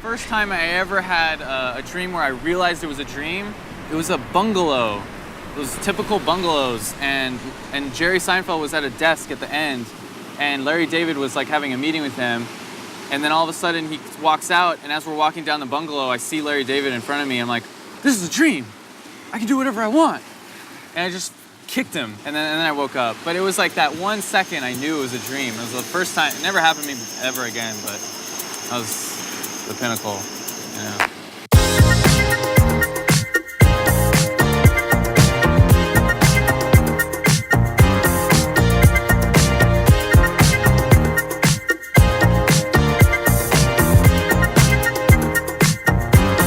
first time I ever had a dream where I realized it was a dream, it was a bungalow. Those typical bungalows, and Jerry Seinfeld was at a desk at the end, and Larry David was like having a meeting with him, and then all of a sudden he walks out, and as we're walking down the bungalow, I see Larry David in front of me. I'm like, this is a dream. I can do whatever I want. And I just kicked him, and then I woke up. But it was like that 1 second I knew it was a dream. It was the first time. It never happened to me ever again, but that was the pinnacle, you know.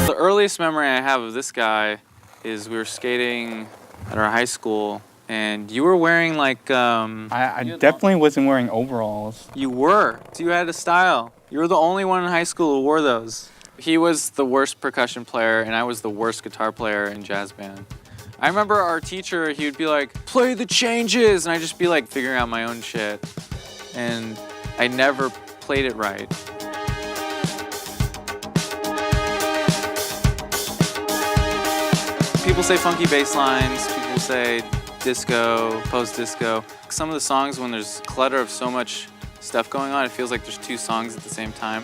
The earliest memory I have of this guy is we were skating at our high school, and you were wearing like I definitely wasn't wearing overalls. You were. You had a style. You were the only one in high school who wore those. He was the worst percussion player, and I was the worst guitar player in jazz band. I remember our teacher, he would be like, play the changes, and I'd just be like figuring out my own shit. And I never played it right. People say funky bass lines, people say disco, post-disco. Some of the songs, when there's clutter of so much stuff going on, it feels like there's two songs at the same time.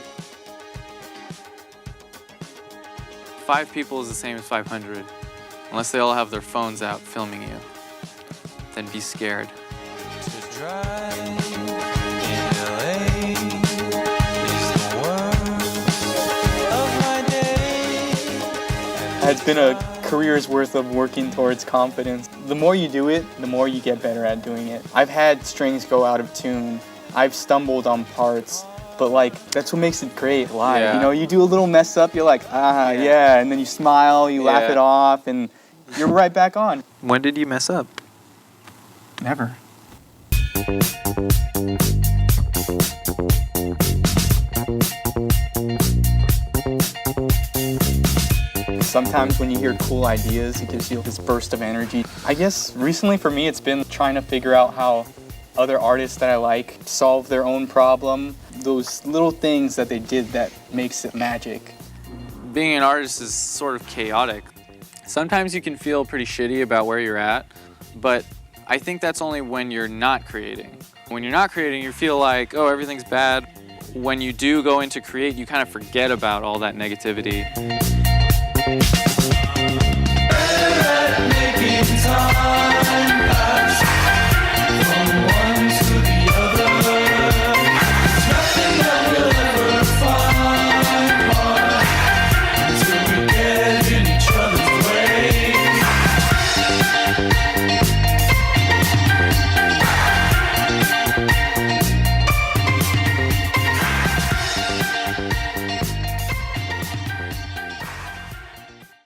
5 people is the same as 500, unless they all have their phones out filming you. Then be scared. It's been a career's worth of working towards confidence. The more you do it, the more you get better at doing it. I've had strings go out of tune. I've stumbled on parts, but like, that's what makes it great live. Yeah. You know, you do a little mess up, you're like, yeah, and then you smile, you laugh it off, and you're right back on. When did you mess up? Never. Sometimes when you hear cool ideas, it gives you this burst of energy. I guess recently for me, it's been trying to figure out how other artists that I like solve their own problem. Those little things that they did that makes it magic. Being an artist is sort of chaotic. Sometimes you can feel pretty shitty about where you're at, but I think that's only when you're not creating. When you're not creating, you feel like, oh, everything's bad. When you do go into create, you kind of forget about all that negativity.